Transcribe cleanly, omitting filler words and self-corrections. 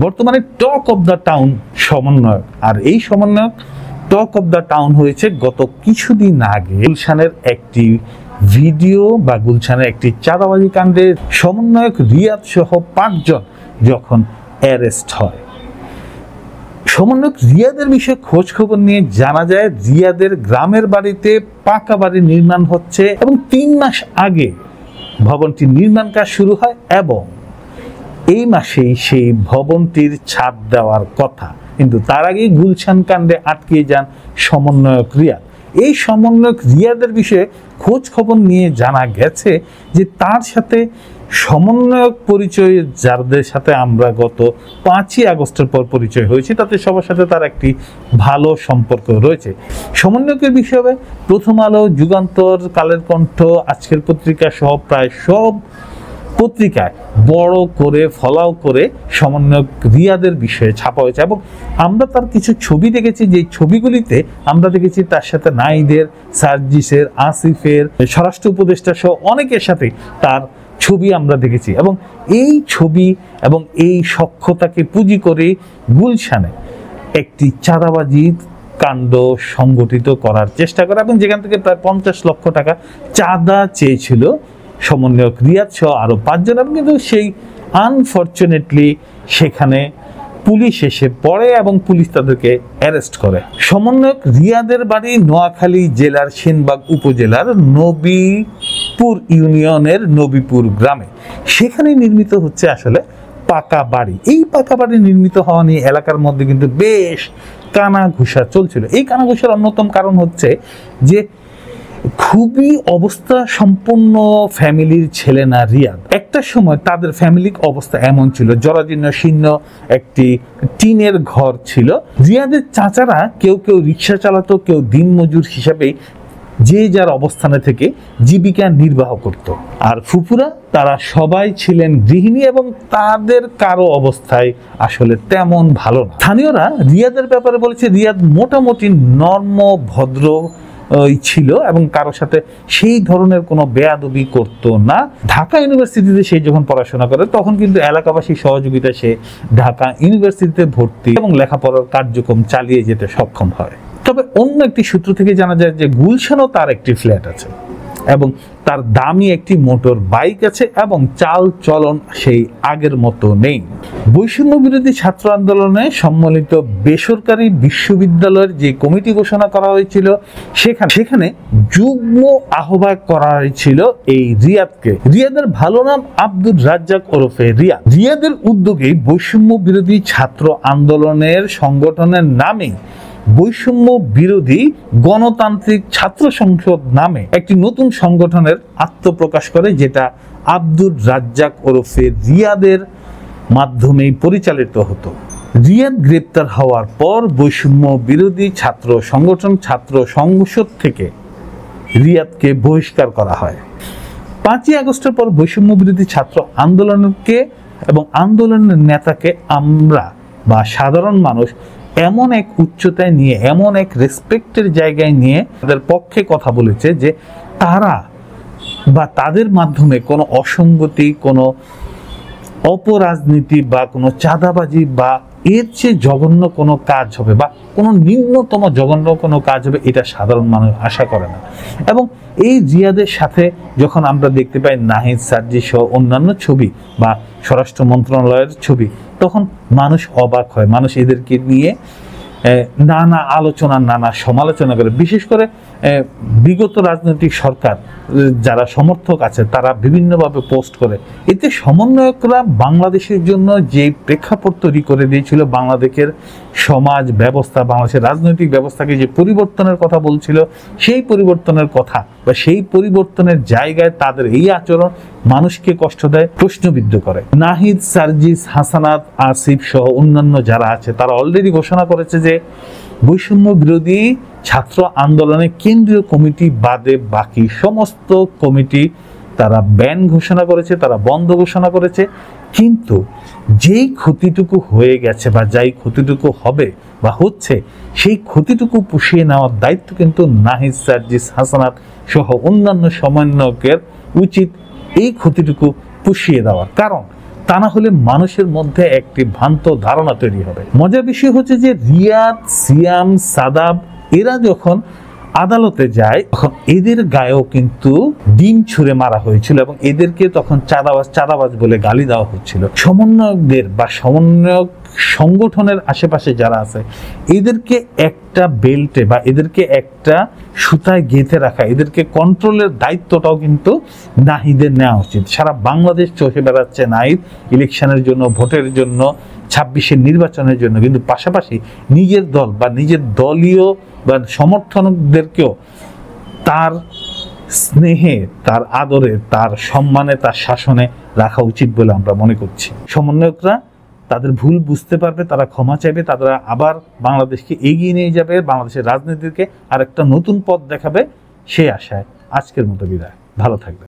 বর্তমানে talk of the town সমন্বয়ক, আর এই সমন্বয়ক টক অফ দ্য টাউন হয়েছে গত কিছুদিন আগে গুলশানের একটি ভিডিও বা গুলশানের একটি চাঁদাবাজি কাণ্ডের সমন্বয়ক রিয়াদ সহ 5 জন যখন অ্যারেস্ট হয়। সমন্বয়ক রিয়াদের বিষয়ে খোঁজ খবর নিয়ে জানা যায় রিয়াদের গ্রামের বাড়িতে পাকা বাড়ি নির্মাণ হচ্ছে এবং 3 মাস আগে ভবনটি নির্মাণ কাজ শুরু হয় এবং এই মাসেই সেই ভবনটির ছাদ দেওয়ার কথা, কিন্তু তার আগেই গুলশান কাণ্ডে আটকে যান সমন্বয়ক রিয়াদ। এই সমন্বয়ক রিয়াদের বিষয়ে খোঁজ খবর নিয়ে জানা গেছে যে তার সাথে সমন্বয়ক পরিচয় যাদের সাথে আমরা গত 5ই আগস্টের পর পরিচয় হয়েছে তাতে সবার সাথে তার একটি ভালো সম্পর্ক রয়েছে। সমন্বয়কের বিষয়ে প্রথম আলো, যুগান্তর, কালের কণ্ঠ, আজকের পত্রিকা সহ প্রায় সব পত্রিকায় বড় করে ফলাও করে সমন্বয়ক রিয়াদের বিষয়ে ছাপা হয়েছে এবং আমরা তার কিছু ছবি দেখেছি, যে ছবিগুলিতে আমরা দেখেছি তার সাথে নাহিদের, সার্জিসের, আসিফের, স্বরাষ্ট্র উপদেষ্টা সহ অনেকের সাথে তার ছবি আমরা দেখেছি এবং এই ছবি এবং এই সখ্যতাকে পুঁজি করে গুলশানে একটি চাঁদাবাজি কাণ্ড সংগঠিত করার চেষ্টা করে এবং যেখান থেকে প্রায় 50 লক্ষ টাকা চাঁদা চেয়েছিল সমন্বয়ক রিয়াদ সহ আরো 5 জন, এবং কিন্তু সেই আনফরচুনেটলি সেখানে পুলিশ এসে পড়ে এবং পুলিশ তাদেরকে অ্যারেস্ট করে। সমন্বয়ক রিয়াদের বাড়ি নোয়াখালী জেলার সেনবাগ উপজেলার নবীপুর ইউনিয়নের নবীপুর গ্রামে। সেখানে নির্মিত হচ্ছে আসলে পাকা বাড়ি। এই পাকা বাড়ি নির্মিত হওয়া নিয়ে এলাকার মধ্যে কিন্তু বেশ কানাঘুষা চলছিল। এই কানাঘুষার অন্যতম কারণ হচ্ছে যে খুবই অবস্থা সম্পন্ন ফ্যামিলির ছেলে না রিয়াদ। একটা সময় তাদের ফ্যামিলির অবস্থা এমন ছিল, জরাজীর্ণ শীর্ণ একটি টিনের ঘর ছিল। রিয়াদের চাচারা কেউ কেউ রিক্সা চালাতো, কেউ দিনমজুর হিসাবে যে যার অবস্থানে থেকে জীবিকা নির্বাহ করত। আর ফুপুরা তারা সবাই ছিলেন গৃহিণী এবং তাদের কারো অবস্থায় আসলে তেমন ভালো না। স্থানীয়রা রিয়াদের ব্যাপারে বলেছে রিয়াদ মোটামুটি নর্ম ভদ্র ছিল এবং কারোর সাথে সেই ধরনের কোনো বেয়াদবি করতো না। ঢাকা ইউনিভার্সিটিতে সে যখন পড়াশোনা করে তখন কিন্তু এলাকাবাসীর সহযোগিতা সে ঢাকা ইউনিভার্সিটিতে ভর্তি এবং লেখাপড়ার কার্যক্রম চালিয়ে যেতে সক্ষম হয়। তবে অন্য একটি সূত্র থেকে জানা যায় যে গুলশানও তার একটি ফ্ল্যাট আছে এবং তার দামি একটি মোটর বাইক আছে এবং চাল চলন সেই আগের মতো নেই। বৈষম্য বিরোধী ছাত্র আন্দোলনে সম্মিলিত বেসরকারি বিশ্ববিদ্যালয়ের যে কমিটি ঘোষণা করা হয়েছিল সেখানে যুগ্ম আহ্বায়ক করা হয়েছিল এই রিয়াদকে। রিয়াদের ভালো নাম আব্দুর রাজ্জাক ওরফে রিয়াদ। রিয়াদের উদ্যোগে বৈষম্য বিরোধী ছাত্র আন্দোলনের সংগঠনের নামে বৈষম্য বিরোধী গণতান্ত্রিক ছাত্র সংসদ নামে একটি নতুন সংগঠনের আত্মপ্রকাশ করে, যেটা আব্দুর রাজ্জাক ওরফে রিয়াদের মাধ্যমেই পরিচালিত হতো। রিয়াদ গ্রেপ্তার হওয়ার পর বৈষম্য বিরোধী ছাত্র সংগঠন ছাত্র সংসদ থেকে রিয়াদকে বহিষ্কার করা হয়। 5ই আগস্টের পর বৈষম্য বিরোধী ছাত্র আন্দোলনকে এবং আন্দোলনের নেতাকে আমরা বা সাধারণ মানুষ এমন এক উচ্চতায় নিয়ে, এমন এক রেসপেক্টের জায়গায় নিয়ে তাদের পক্ষে কথা বলেছে যে তারা বা তাদের মাধ্যমে কোনো অসঙ্গতি, কোনো অপরাজনীতি বা কোনো চাঁদাবাজি বা এর চেয়ে জঘন্য কোনো কাজ হবে বা কোনো নিম্নতম জঘন্য কোনো কাজ হবে এটা সাধারণ মানুষ আশা করে না। এবং এই রিয়াদের সাথে যখন আমরা দেখতে পাই নাহিদ, সার্জি সহ অন্যান্য ছবি বা স্বরাষ্ট্র মন্ত্রণালয়ের ছবি, তখন মানুষ অবাক হয়। মানুষ এদেরকে নিয়ে নানা আলোচনা, নানা সমালোচনা করে। বিশেষ করে বিগত রাজনৈতিক সরকার যারা সমর্থক আছে তারা বিভিন্নভাবে পোস্ট করে। এতে সমন্বয়করা বাংলাদেশের জন্য যে প্রেক্ষাপট তৈরি করে দিয়েছিল, বাংলাদেশের সমাজ ব্যবস্থা, বাংলাদেশের রাজনৈতিক ব্যবস্থাকে যে পরিবর্তনের কথা বলছিল, সেই পরিবর্তনের কথা বা সেই পরিবর্তনের জায়গায় তাদের এই আচরণ মানুষকে কষ্ট দেয়, প্রশ্নবিদ্ধ করে। নাহিদ, সার্জিস, হাসানাত, আসিফ সহ অন্যান্য যারা আছে তারা অলরেডি ঘোষণা করেছে যে বৈষম্য বিরোধী ছাত্র আন্দোলনের কেন্দ্রীয় কমিটি বাদে বাকি সমস্ত কমিটি তারা ব্যান ঘোষণা করেছে, তারা বন্ধ ঘোষণা করেছে। কিন্তু যেই ক্ষতিটুকু হয়ে গেছে বা যাই ক্ষতিটুকু হবে বা হচ্ছে, সেই ক্ষতিটুকু পুষিয়ে নেওয়ার দায়িত্ব কিন্তু নাহিদ, সার্জিস, হাসানাত সহ অন্যান্য সমন্বয়কের উচিত এই ক্ষতিটুকু পুষিয়ে দেওয়ার। কারণ তা না হলে মানুষের মধ্যে একটি ভ্রান্ত ধারণা তৈরি হবে। মজার বিষয় হচ্ছে যে রিয়াদ, সিয়াম, সাদাব এরা যখন আদালতে যায় তখন এদের গায়েও কিন্তু ডিম ছুঁড়ে মারা হয়েছিল এবং এদেরকে তখন চাঁদাবাজ বলে গালি দেওয়া হচ্ছিল। সমন্বয়কদের বা সমন্বয়ক সংগঠনের আশেপাশে যারা আছে এদেরকে একটা বেল্টে বা এদেরকে একটা সুতায় গেঁথে রাখা, এদেরকে কন্ট্রোলের দায়িত্বটাও কিন্তু নাহিদের নেওয়া উচিত। সারা বাংলাদেশ চষে বেড়াচ্ছে নাহিদ ইলেকশনের জন্য, ভোটের জন্য, 26-এর নির্বাচনের জন্য, কিন্তু পাশাপাশি নিজের দল বা নিজের দলীয় বা সমর্থকদেরকেও তার স্নেহে, তার আদরে, তার সম্মানে, তার শাসনে রাখা উচিত বলে আমরা মনে করছি। সমন্বয়করা তাদের ভুল বুঝতে পারবে, তারা ক্ষমা চাইবে, তারা আবার বাংলাদেশকে এগিয়ে নিয়ে যাবে, বাংলাদেশের রাজনীতিকে আর একটা নতুন পথ দেখাবে, সেই আশায় আজকের মতো বিদায়। ভালো থাকবে।